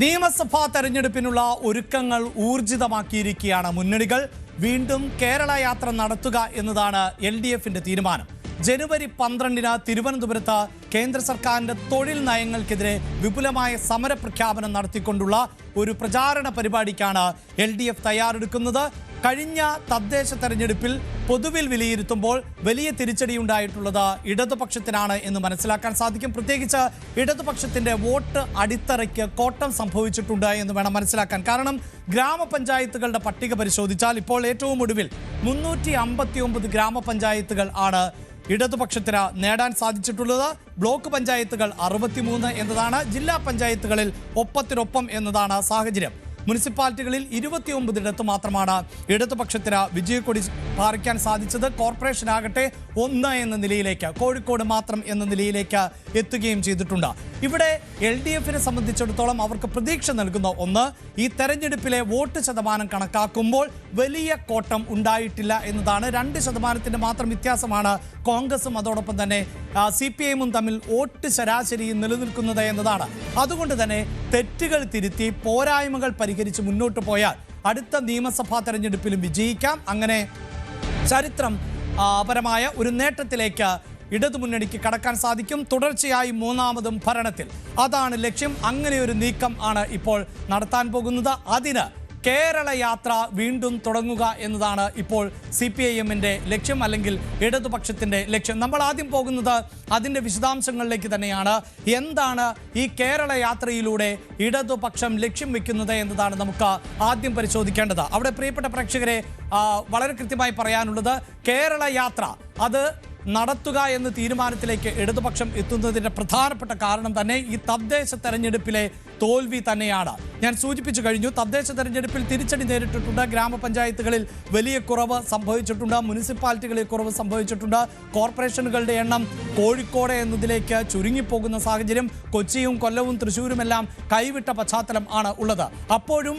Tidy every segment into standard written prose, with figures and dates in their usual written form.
നിയമസഭാ തെരഞ്ഞെടുപ്പിനുള്ള ഒരുക്കങ്ങൾ ഊർജിതമാക്കിയിരിക്കുകയാണ് മുന്നണികൾ. വീണ്ടും കേരള യാത്ര നടത്തുക എന്നതാണ് LDFന്റെ തീരുമാനം. ജനുവരി 12-ന് തിരുവനന്തപുരത്ത് കേന്ദ്ര സർക്കാരിന്റെ തൊഴിൽ നയങ്ങൾക്കെതിരെ വിപുലമായ സമരപ്രഖ്യാപനം നടത്തിക്കൊണ്ടുള്ള ഒരു പ്രചാരണ പരിപാടിക്കാണ് LDF തയ്യാറെടുക്കുന്നത്. കഴിഞ്ഞ തദ്ദേശ തെരഞ്ഞെടുപ്പിൽ പൊതുവിൽ വിലയിരുത്തുമ്പോൾ വലിയ തിരിച്ചടിയുണ്ടായിട്ടുള്ളത് ഇടതുപക്ഷത്തിനാണ് എന്ന് മനസ്സിലാക്കാൻ സാധിക്കും. പ്രത്യേകിച്ച് ഇടതുപക്ഷത്തിന്റെ വോട്ട് അടിത്തറയ്ക്ക് കോട്ടം സംഭവിച്ചിട്ടുണ്ട് എന്ന് വേണം മനസ്സിലാക്കാൻ. കാരണം ഗ്രാമപഞ്ചായത്തുകളുടെ പട്ടിക പരിശോധിച്ചാൽ ഇപ്പോൾ ഏറ്റവും ഒടുവിൽ 359 ഗ്രാമപഞ്ചായത്തുകൾ ആണ് ഇടതുപക്ഷത്തിന് നേടാൻ സാധിച്ചിട്ടുള്ളത്. ബ്ലോക്ക് പഞ്ചായത്തുകൾ 63 എന്നതാണ്. ജില്ലാ പഞ്ചായത്തുകളിൽ ഒപ്പത്തിനൊപ്പം എന്നതാണ് സാഹചര്യം. മുനിസിപ്പാലിറ്റികളിൽ 29 മാത്രമാണ് ഇടതുപക്ഷത്തിന് വിജയക്കൊടി പാറിക്കാൻ സാധിച്ചത്. കോർപ്പറേഷനാകട്ടെ 1 എന്ന നിലയിലേക്ക്, കോഴിക്കോട് മാത്രം എന്ന നിലയിലേക്ക് എത്തുകയും ചെയ്തിട്ടുണ്ട്. ഇവിടെ LDFനെ സംബന്ധിച്ചിടത്തോളം അവർക്ക് പ്രതീക്ഷ നൽകുന്ന ഒന്ന്, ഈ തെരഞ്ഞെടുപ്പിലെ വോട്ട് ശതമാനം കണക്കാക്കുമ്പോൾ വലിയ കോട്ടം ഉണ്ടായിട്ടില്ല എന്നതാണ്. 2% മാത്രം വ്യത്യാസമാണ് കോൺഗ്രസും അതോടൊപ്പം തന്നെ CPIയും തമ്മിൽ വോട്ട് ശരാശരി നിലനിൽക്കുന്നത് എന്നതാണ്. അതുകൊണ്ട് തന്നെ തെറ്റുകൾ തിരുത്തി പോരായ്മകൾ പരിഹരിച്ച് മുന്നോട്ട് പോയാൽ അടുത്ത നിയമസഭാ തെരഞ്ഞെടുപ്പിലും വിജയിക്കാം. അങ്ങനെ ചരിത്രം പരമായ ഒരു നേട്ടത്തിലേക്ക് ഇടതുമുന്നണിക്ക് കടക്കാൻ സാധിക്കും. തുടർച്ചയായി 3ാമതും ഭരണത്തിൽ, അതാണ് ലക്ഷ്യം. അങ്ങനെ ഒരു നീക്കം ആണ് ഇപ്പോൾ നടത്താൻ പോകുന്നത്. അതിന് കേരള യാത്ര വീണ്ടും തുടങ്ങുക എന്നതാണ് ഇപ്പോൾ CPIഎമ്മിൻ്റെ ലക്ഷ്യം, അല്ലെങ്കിൽ ഇടതുപക്ഷത്തിൻ്റെ ലക്ഷ്യം. നമ്മൾ ആദ്യം പോകുന്നത് അതിൻ്റെ വിശദാംശങ്ങളിലേക്ക് തന്നെയാണ്. എന്താണ് ഈ കേരള യാത്രയിലൂടെ ഇടതുപക്ഷം ലക്ഷ്യം വെക്കുന്നത് എന്നതാണ് നമുക്ക് ആദ്യം പരിശോധിക്കേണ്ടത്. അവിടെ പ്രിയപ്പെട്ട പ്രേക്ഷകരെ വളരെ കൃത്യമായി പറയാനുള്ളത്, കേരള യാത്ര അത് നടത്തുക എന്ന തീരുമാനത്തിലേക്ക് ഇടതുപക്ഷം എത്തുന്നതിൻ്റെ പ്രധാനപ്പെട്ട കാരണം തന്നെ ഈ തദ്ദേശ തെരഞ്ഞെടുപ്പിലെ തോൽവി തന്നെയാണ്. ഞാൻ സൂചിപ്പിച്ചു കഴിഞ്ഞു, തദ്ദേശ തെരഞ്ഞെടുപ്പിൽ തിരിച്ചടി നേരിട്ടിട്ടുണ്ട്. ഗ്രാമപഞ്ചായത്തുകളിൽ വലിയ കുറവ് സംഭവിച്ചിട്ടുണ്ട്, മുനിസിപ്പാലിറ്റികളിൽ കുറവ് സംഭവിച്ചിട്ടുണ്ട്, കോർപ്പറേഷനുകളുടെ എണ്ണം കോഴിക്കോട് എന്നതിലേക്ക് ചുരുങ്ങിപ്പോകുന്ന സാഹചര്യം, കൊച്ചിയും കൊല്ലവും തൃശ്ശൂരുമെല്ലാം കൈവിട്ട പശ്ചാത്തലം ആണ് ഉള്ളത്. അപ്പോഴും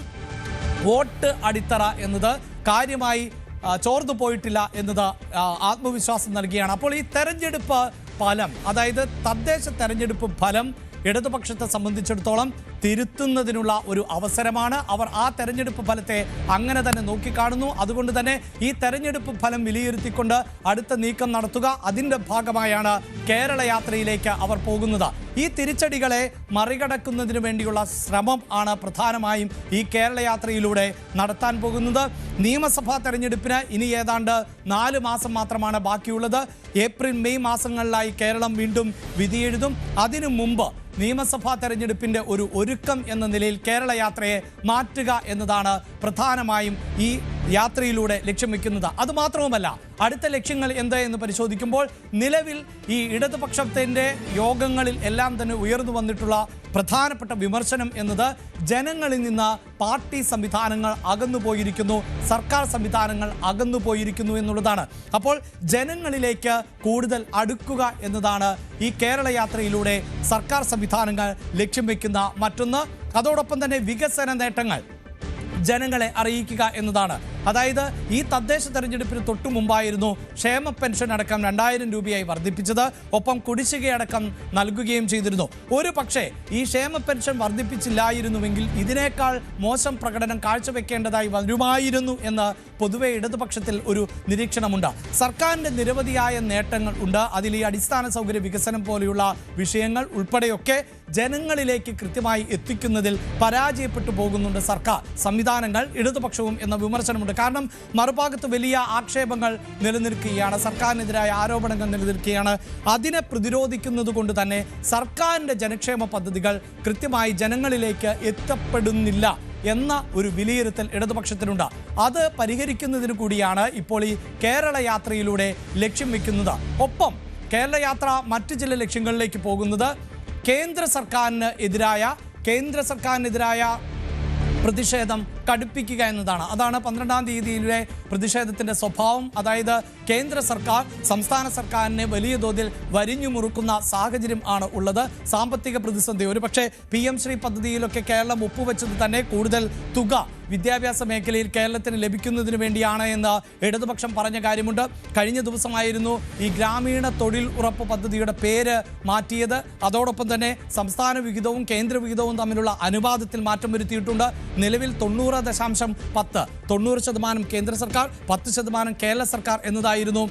വോട്ട് അടിത്തറ എന്നത് കാര്യമായി ചോർന്നു പോയിട്ടില്ല എന്നത് ആത്മവിശ്വാസം നൽകുകയാണ്. അപ്പോൾ ഈ തെരഞ്ഞെടുപ്പ് ഫലം, അതായത് തദ്ദേശ തെരഞ്ഞെടുപ്പ് ഫലം ഇടതുപക്ഷത്തെ സംബന്ധിച്ചിടത്തോളം തിരുത്തുന്നതിനുള്ള ഒരു അവസരമാണ്. അവർ ആ തെരഞ്ഞെടുപ്പ് ഫലത്തെ അങ്ങനെ തന്നെ നോക്കിക്കാണുന്നു. അതുകൊണ്ട് തന്നെ ഈ തെരഞ്ഞെടുപ്പ് ഫലം വിലയിരുത്തിക്കൊണ്ട് അടുത്ത നീക്കം നടത്തുക, അതിൻ്റെ ഭാഗമായാണ് കേരള യാത്രയിലേക്ക് അവർ പോകുന്നത്. ഈ തിരിച്ചടികളെ മറികടക്കുന്നതിന് വേണ്ടിയുള്ള ശ്രമം ആണ് പ്രധാനമായും ഈ കേരള യാത്രയിലൂടെ നടത്താൻ പോകുന്നത്. നിയമസഭാ തെരഞ്ഞെടുപ്പിന് ഇനി ഏതാണ്ട് 4 മാസം മാത്രമാണ് ബാക്കിയുള്ളത്. ഏപ്രിൽ മെയ് മാസങ്ങളിലായി കേരളം വീണ്ടും വിധിയെഴുതും. അതിനു മുമ്പ് നിയമസഭാ തെരഞ്ഞെടുപ്പിൻ്റെ ഒരു ഒരുക്കം എന്ന നിലയിൽ കേരള യാത്രയെ മാറ്റുക എന്നതാണ് പ്രധാനമായും ഈ യാത്രയിലൂടെ ലക്ഷ്യം വെക്കുന്നത്. അതുമാത്രവുമല്ല, അടുത്ത ലക്ഷ്യങ്ങൾ എന്ത് എന്ന് പരിശോധിക്കുമ്പോൾ നിലവിൽ ഈ ഇടതുപക്ഷത്തിൻ്റെ യോഗങ്ങളിൽ എല്ലാം തന്നെ ഉയർന്നു വന്നിട്ടുള്ള പ്രധാനപ്പെട്ട വിമർശനം എന്നത് ജനങ്ങളിൽ നിന്ന് പാർട്ടി സംവിധാനങ്ങൾ അകന്നുപോയിരിക്കുന്നു, സർക്കാർ സംവിധാനങ്ങൾ അകന്നുപോയിരിക്കുന്നു എന്നുള്ളതാണ്. അപ്പോൾ ജനങ്ങളിലേക്ക് കൂടുതൽ അടുക്കുക എന്നതാണ് ഈ കേരള യാത്രയിലൂടെ സർക്കാർ സംവിധാനങ്ങൾ ലക്ഷ്യം വയ്ക്കുന്ന മറ്റൊന്ന്. അതോടൊപ്പം തന്നെ വികസന നേട്ടങ്ങൾ ജനങ്ങളെ അറിയിക്കുക എന്നതാണ്. അതായത് ഈ തദ്ദേശ തെരഞ്ഞെടുപ്പിന് തൊട്ടു മുമ്പായിരുന്നു ക്ഷേമ പെൻഷൻ അടക്കം 2000 രൂപയായി വർദ്ധിപ്പിച്ചത്. ഒപ്പം കുടിശ്ശികയടക്കം നൽകുകയും ചെയ്തിരുന്നു. ഒരു പക്ഷേ ഈ ക്ഷേമ പെൻഷൻ വർദ്ധിപ്പിച്ചില്ലായിരുന്നുവെങ്കിൽ ഇതിനേക്കാൾ മോശം പ്രകടനം കാഴ്ചവെക്കേണ്ടതായി വരുമായിരുന്നു എന്ന് പൊതുവെ ഇടതുപക്ഷത്തിൽ ഒരു നിരീക്ഷണമുണ്ട്. സർക്കാരിൻ്റെ നിരവധിയായ നേട്ടങ്ങൾ ഉണ്ട്. അതിൽ ഈ അടിസ്ഥാന സൗകര്യ വികസനം പോലെയുള്ള വിഷയങ്ങൾ ഉൾപ്പെടെയൊക്കെ ജനങ്ങളിലേക്ക് കൃത്യമായി എത്തിക്കുന്നതിൽ പരാജയപ്പെട്ടു പോകുന്നുണ്ട് സർക്കാർ സംവിധാനങ്ങൾ, ഇടതുപക്ഷവും എന്ന വിമർശനമുണ്ട്. കാരണം മറുഭാഗത്ത് വലിയ ആക്ഷേപങ്ങൾ നിലനിൽക്കുകയാണ്, സർക്കാരിനെതിരായ ആരോപണങ്ങൾ നിലനിൽക്കുകയാണ്. അതിനെ പ്രതിരോധിക്കുന്നത് കൊണ്ട് തന്നെ സർക്കാരിൻ്റെ ജനക്ഷേമ പദ്ധതികൾ കൃത്യമായി ജനങ്ങളിലേക്ക് എത്തപ്പെടുന്നില്ല എന്ന ഒരു വിലയിരുത്തൽ ഇടതുപക്ഷത്തിനുണ്ട്. അത് പരിഹരിക്കുന്നതിന് കൂടിയാണ് ഇപ്പോൾ ഈ കേരള യാത്രയിലൂടെ ലക്ഷ്യം വെക്കുന്നത്. ഒപ്പം കേരള യാത്ര മറ്റു ചില ലക്ഷ്യങ്ങളിലേക്ക് പോകുന്നത് കേന്ദ്ര സർക്കാരിനെതിരായ പ്രതിഷേധം കടുപ്പിക്കുക എന്നതാണ്. അതാണ് 12-ാം തീയതിയിലെ പ്രതിഷേധത്തിൻ്റെ സ്വഭാവം. അതായത് കേന്ദ്ര സർക്കാർ സംസ്ഥാന സർക്കാരിനെ വലിയ തോതിൽ വരിഞ്ഞു മുറുക്കുന്ന സാഹചര്യം ആണ് ഉള്ളത്. സാമ്പത്തിക പ്രതിസന്ധി, ഒരുപക്ഷെ PM ശ്രീ പദ്ധതിയിലൊക്കെ കേരളം ഒപ്പുവെച്ചത് തന്നെ കൂടുതൽ തുക വിദ്യാഭ്യാസ മേഖലയിൽ കേരളത്തിന് ലഭിക്കുന്നതിന് വേണ്ടിയാണ് എന്ന് ഇടതുപക്ഷം പറഞ്ഞ കാര്യമുണ്ട്. കഴിഞ്ഞ ദിവസമായിരുന്നു ഈ ഗ്രാമീണ തൊഴിൽ ഉറപ്പ് പദ്ധതിയുടെ പേര് മാറ്റിയത്. അതോടൊപ്പം തന്നെ സംസ്ഥാന വിഹിതവും കേന്ദ്ര വിഹിതവും തമ്മിലുള്ള അനുപാതത്തിൽ മാറ്റം വരുത്തിയിട്ടുണ്ട്. നിലവിൽ 90% കേന്ദ്ര സർക്കാർ, 10% കേരള സർക്കാർ എന്നതായിരുന്നു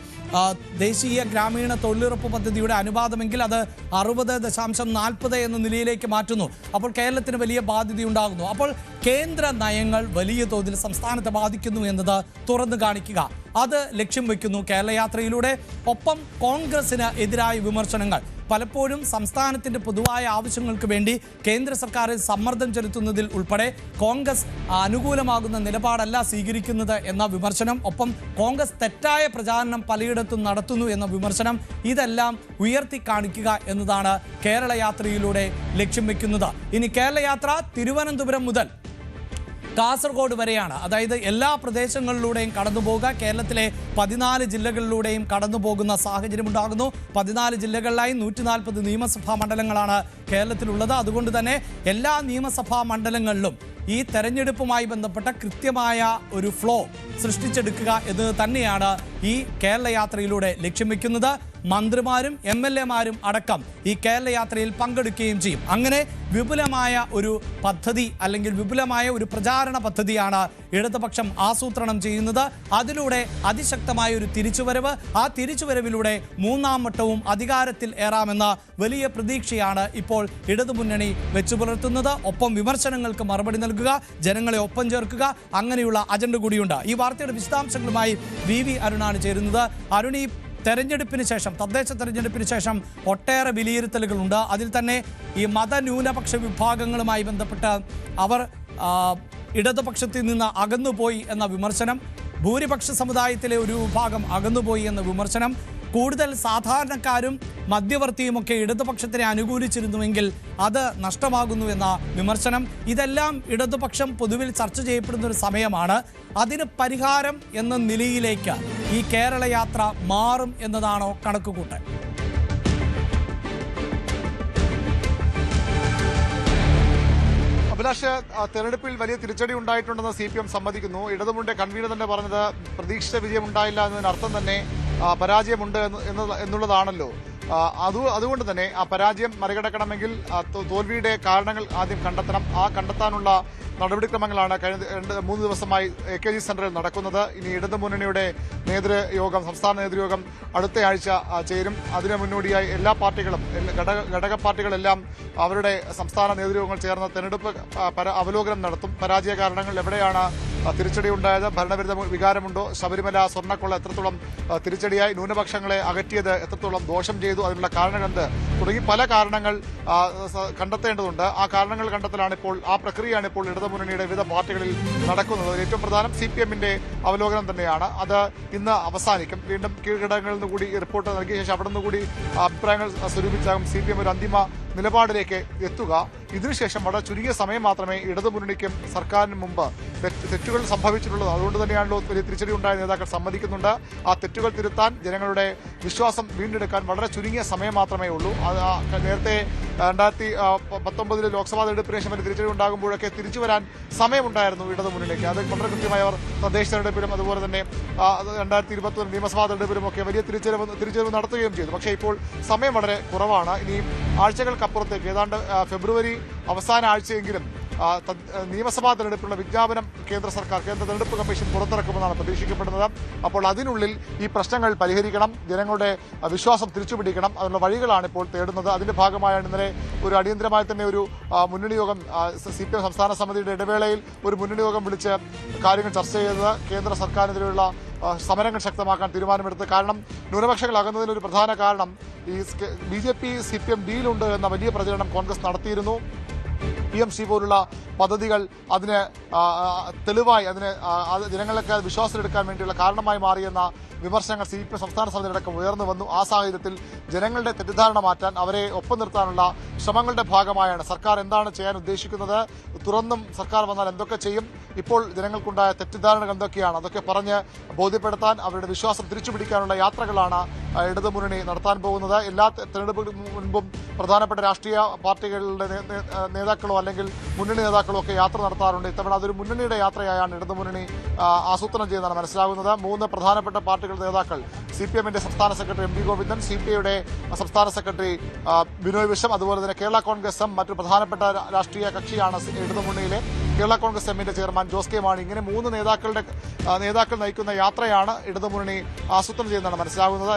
ദേശീയ ഗ്രാമീണ തൊഴിലുറപ്പ് പദ്ധതിയുടെ അനുപാതമെങ്കിൽ അത് 60.40 എന്ന നിലയിലേക്ക് മാറ്റുന്നു. അപ്പോൾ കേരളത്തിന് വലിയ ബാധ്യതയുണ്ടാകുന്നു. അപ്പോൾ കേന്ദ്ര നയങ്ങൾ വലിയ തോതിൽ സംസ്ഥാനത്തെ ബാധിക്കുന്നു എന്നത് തുറന്നു കാണിക്കുക, അത് ലക്ഷ്യം വയ്ക്കുന്നു കേരള യാത്രയിലൂടെ. ഒപ്പം കോൺഗ്രസിന് എതിരായ വിമർശനങ്ങൾ, പലപ്പോഴും സംസ്ഥാനത്തിന്റെ പൊതുവായ ആവശ്യങ്ങൾക്ക് വേണ്ടി കേന്ദ്ര സർക്കാരിൽ സമ്മർദ്ദം ചെലുത്തുന്നതിൽ ഉൾപ്പെടെ കോൺഗ്രസ് അനുകൂലമാകുന്ന നിലപാടല്ല സ്വീകരിക്കുന്നത് എന്ന വിമർശനം, ഒപ്പം കോൺഗ്രസ് തെറ്റായ പ്രചാരണം പലയിടത്തും നടത്തുന്നു എന്ന വിമർശനം, ഇതെല്ലാം ഉയർത്തി കാണിക്കുക എന്നതാണ് കേരള യാത്രയിലൂടെ ലക്ഷ്യം വെക്കുന്നത്. ഇനി കേരള യാത്ര തിരുവനന്തപുരം മുതൽ കാസർഗോഡ് വരെയാണ്. അതായത് എല്ലാ പ്രദേശങ്ങളിലൂടെയും കടന്നു പോകുക. കേരളത്തിലെ 14 ജില്ലകളിലൂടെയും കടന്നു പോകുന്ന സാഹചര്യം ഉണ്ടാകുന്നു. 14 ജില്ലകളിലായി 140 നിയമസഭാ മണ്ഡലങ്ങളാണ് കേരളത്തിലുള്ളത്. അതുകൊണ്ട് തന്നെ എല്ലാ നിയമസഭാ മണ്ഡലങ്ങളിലും ഈ തെരഞ്ഞെടുപ്പുമായി ബന്ധപ്പെട്ട കൃത്യമായ ഒരു ഫ്ലോ സൃഷ്ടിച്ചെടുക്കുക എന്നത് തന്നെയാണ് ഈ കേരള യാത്രയിലൂടെ ലക്ഷ്യം വെക്കുന്നത്. മന്ത്രിമാരും MLA-മാരും അടക്കം ഈ കേരള യാത്രയിൽ പങ്കെടുക്കുകയും ചെയ്യും. അങ്ങനെ വിപുലമായ ഒരു പദ്ധതി അല്ലെങ്കിൽ വിപുലമായ ഒരു പ്രചാരണ പദ്ധതിയാണ് ഇടതുപക്ഷം ആസൂത്രണം ചെയ്യുന്നത്. അതിലൂടെ അതിശക്തമായ ഒരു തിരിച്ചുവരവ്, ആ തിരിച്ചുവരവിലൂടെ 3ാം വട്ടവും അധികാരത്തിൽ ഏറാമെന്ന വലിയ പ്രതീക്ഷയാണ് ഇപ്പോൾ ഇടതുമുന്നണി വെച്ചു പുലർത്തുന്നത്. ഒപ്പം വിമർശനങ്ങൾക്ക് മറുപടി നൽകുക, ജനങ്ങളെ ഒപ്പം ചേർക്കുക, അങ്ങനെയുള്ള അജണ്ട കൂടിയുണ്ട്. ഈ വാർത്തയുടെ വിശദാംശങ്ങളുമായി VV അരുണാണ് ചേരുന്നത്. അരുൺ, ഈ തെരഞ്ഞെടുപ്പിന് ശേഷം, തദ്ദേശ തെരഞ്ഞെടുപ്പിന് ശേഷം ഒട്ടേറെ വിലയിരുത്തലുകളുണ്ട്. അതിൽ തന്നെ ഈ മതന്യൂനപക്ഷ വിഭാഗങ്ങളുമായി ബന്ധപ്പെട്ട് അവർ ഇടതുപക്ഷത്തിൽ നിന്ന് അകന്നുപോയി എന്ന വിമർശനം, ഭൂരിപക്ഷ സമുദായത്തിലെ ഒരു വിഭാഗം അകന്നുപോയി എന്ന വിമർശനം, കൂടുതൽ സാധാരണക്കാരും മധ്യവർത്തിയുമൊക്കെ ഇടതുപക്ഷത്തിനെ അനുകൂലിച്ചിരുന്നുവെങ്കിൽ അത് നഷ്ടമാകുന്നു എന്ന വിമർശനം, ഇതെല്ലാം ഇടതുപക്ഷം പൊതുവിൽ ചർച്ച ചെയ്യപ്പെടുന്ന ഒരു സമയമാണ്. അതിന് പരിഹാരം എന്ന നിലയിലേക്ക് ഈ കേരള യാത്ര മാറും എന്നതാണോ കണക്കുകൂട്ടൽ? അഭിലാഷ്, തെരഞ്ഞെടുപ്പിൽ വലിയ തിരിച്ചടി ഉണ്ടായിട്ടുണ്ടെന്ന് CPM സമ്മതിക്കുന്നു. ഇടതുമുന്നണി കൺവീനർ തന്നെ പറഞ്ഞത് പ്രതീക്ഷിച്ച വിജയം ഉണ്ടായില്ല എന്നതിനർത്ഥം തന്നെ പരാജയമുണ്ട് എന്നുള്ളതാണല്ലോ. അതുകൊണ്ട് തന്നെ ആ പരാജയം മറികടക്കണമെങ്കിൽ തോൽവിയുടെ കാരണങ്ങൾ ആദ്യം കണ്ടെത്തണം. ആ കണ്ടെത്താനുള്ള നടപടിക്രമങ്ങളാണ് കഴിഞ്ഞ 3 ദിവസമായി AKG സെന്ററിൽ നടക്കുന്നത്. ഇനി ഇടതുമുന്നണിയുടെ നേതൃയോഗം, സംസ്ഥാന നേതൃയോഗം അടുത്തയാഴ്ച ചേരും. അതിന് മുന്നോടിയായി എല്ലാ പാർട്ടികളും, ഘടക പാർട്ടികളെല്ലാം അവരുടെ സംസ്ഥാന നേതൃയോഗങ്ങൾ ചേർന്ന് തെരഞ്ഞെടുപ്പ് അവലോകനം നടത്തും. പരാജയ കാരണങ്ങൾ എവിടെയാണ് തിരിച്ചടി ഉണ്ടായത്, ഭരണവിരുദ്ധ വികാരമുണ്ടോ, ശബരിമല സ്വർണ്ണക്കൊള്ള എത്രത്തോളം തിരിച്ചടിയായി, ന്യൂനപക്ഷങ്ങളെ അകറ്റിയത് എത്രത്തോളം ദോഷം ചെയ്തു, അതിനുള്ള കാരണങ്ങൾ എന്ത്, തുടങ്ങി പല കാരണങ്ങൾ കണ്ടെത്തേണ്ടതുണ്ട്. ആ കാരണങ്ങൾ കണ്ടെത്തലാണ് ഇപ്പോൾ, ആ പ്രക്രിയയാണ് ഇപ്പോൾ ഇടതുമുന്നണിയുടെ വിവിധ പാർട്ടികളിൽ നടക്കുന്നത്. ഏറ്റവും പ്രധാനം CPM-ന്റെ അവലോകനം തന്നെയാണ്. അത് ഇന്ന് അവസാനിക്കും. വീണ്ടും കീഴ്ഘടകങ്ങളിൽ നിന്ന് കൂടി റിപ്പോർട്ട് നൽകിയ ശേഷം അവിടെ നിന്ന് കൂടി അഭിപ്രായങ്ങൾ സ്വരൂപിച്ചാകും CPM ഒരു അന്തിമ നിലപാടിലേക്ക് എത്തുക. ഇതിനുശേഷം വളരെ ചുരുങ്ങിയ സമയം മാത്രമേ ഇടതുമുന്നണിക്കും സർക്കാരിന് മുമ്പ് തെറ്റുകൾ സംഭവിച്ചിട്ടുള്ളത്. അതുകൊണ്ട് തന്നെയാണല്ലോ വലിയ തിരിച്ചടി ഉണ്ടായ നേതാക്കൾ സമ്മതിക്കുന്നുണ്ട്. ആ തെറ്റുകൾ തിരുത്താൻ, ജനങ്ങളുടെ വിശ്വാസം വീണ്ടെടുക്കാൻ വളരെ ചുരുങ്ങിയ സമയം മാത്രമേ ഉള്ളൂ. നേരത്തെ 2019 ലോക്സഭാ തെരഞ്ഞെടുപ്പിന് ശേഷം വലിയ തിരിച്ചടി ഉണ്ടാകുമ്പോഴൊക്കെ തിരിച്ചു വരാൻ സമയമുണ്ടായിരുന്നു ഇടതുമുന്നണിക്ക്. അത് വളരെ കൃത്യമായി അവർ തദ്ദേശ തെരഞ്ഞെടുപ്പിലും അതുപോലെ തന്നെ 2021 നിയമസഭാ തെരഞ്ഞെടുപ്പിലും ഒക്കെ വലിയ തിരിച്ചുവരവ് നടത്തുകയും ചെയ്തു. പക്ഷേ ഇപ്പോൾ സമയം വളരെ കുറവാണ്. ഇനിയും ആഴ്ചകൾക്കപ്പുറത്തേക്ക്, ഏതാണ്ട് ഫെബ്രുവരി അവസാന ആഴ്ചയെങ്കിലും നിയമസഭാ തെരഞ്ഞെടുപ്പിനുള്ള വിജ്ഞാപനം കേന്ദ്ര തെരഞ്ഞെടുപ്പ് കമ്മീഷൻ പുറത്തിറക്കുമെന്നാണ് പ്രതീക്ഷിക്കപ്പെടുന്നത്. അപ്പോൾ അതിനുള്ളിൽ ഈ പ്രശ്നങ്ങൾ പരിഹരിക്കണം, ജനങ്ങളുടെ വിശ്വാസം തിരിച്ചുപിടിക്കണം. അതിനുള്ള വഴികളാണ് ഇപ്പോൾ തേടുന്നത്. അതിന്റെ ഭാഗമായാണ് ഇന്നലെ ഒരു അടിയന്തരമായി തന്നെ ഒരു മുന്നണി യോഗം, CPM സംസ്ഥാന സമിതിയുടെ ഇടവേളയിൽ ഒരു മുന്നണി യോഗം വിളിച്ച് കാര്യങ്ങൾ ചർച്ച ചെയ്തത്. കേന്ദ്ര സർക്കാരിനെതിരെയുള്ള സമരങ്ങൾ ശക്തമാക്കാൻ തീരുമാനമെടുത്തത്. കാരണം ന്യൂനപക്ഷങ്ങളാകുന്നതിനൊരു പ്രധാന കാരണം ഈ BJP CPM ഡീലുണ്ട് എന്ന വലിയ പ്രചരണം കോൺഗ്രസ് നടത്തിയിരുന്നു. PMC പോലുള്ള പദ്ധതികൾ അതിന് തെളിവായി, ജനങ്ങൾക്ക് വിശ്വാസത്തിലെടുക്കാൻ വേണ്ടിയുള്ള കാരണമായി മാറിയെന്ന വിമർശനങ്ങൾ CPM സംസ്ഥാന സമിതിയടക്കം ഉയർന്നു വന്നു. ആ സാഹചര്യത്തിൽ ജനങ്ങളുടെ തെറ്റിദ്ധാരണ മാറ്റാൻ, അവരെ ഒപ്പം നിർത്താനുള്ള ശ്രമങ്ങളുടെ ഭാഗമായാണ് സർക്കാർ എന്താണ് ചെയ്യാൻ ഉദ്ദേശിക്കുന്നത്, തുറന്നും സർക്കാർ വന്നാൽ എന്തൊക്കെ ചെയ്യും, ഇപ്പോൾ ജനങ്ങൾക്കുണ്ടായ തെറ്റിദ്ധാരണകൾ എന്തൊക്കെയാണ്, അതൊക്കെ പറഞ്ഞ് ബോധ്യപ്പെടുത്താൻ, അവരുടെ വിശ്വാസം തിരിച്ചുപിടിക്കാനുള്ള യാത്രകളാണ് ഇടതുമുന്നണി നടത്താൻ പോകുന്നത്. എല്ലാ തെരഞ്ഞെടുപ്പിന് മുൻപും പ്രധാനപ്പെട്ട രാഷ്ട്രീയ പാർട്ടികളുടെ നേതാക്കളോ അല്ലെങ്കിൽ മുന്നണി നേതാക്കളും ഒക്കെ യാത്ര നടത്താറുണ്ട്. ഇത്തവണ അതൊരു മുന്നണിയുടെ യാത്രയായാണ് ഇടതുമുന്നണി ആസൂത്രണം ചെയ്യുന്നതാണ് മനസ്സിലാകുന്നത്. 3 പ്രധാനപ്പെട്ട പാർട്ടികളുടെ നേതാക്കൾ CPM-ന്റെ സംസ്ഥാന സെക്രട്ടറി MV ഗോവിന്ദൻ, CPI-യുടെ സംസ്ഥാന സെക്രട്ടറി ബിനോയ് വിശ്വം, അതുപോലെ തന്നെ കേരള കോൺഗ്രസ് എം മറ്റു പ്രധാനപ്പെട്ട രാഷ്ട്രീയ കക്ഷിയാണ് ഇടതുമുന്നണിയിലെ കേരള കോൺഗ്രസ് എമ്മിന്റെ ചെയർമാൻ ജോസ് കെ മാണി. ഇങ്ങനെ 3 നേതാക്കൾ നയിക്കുന്ന യാത്രയാണ് ഇടതുമുന്നണി ആസൂത്രണം ചെയ്യുന്നതാണ് മനസ്സിലാകുന്നത്.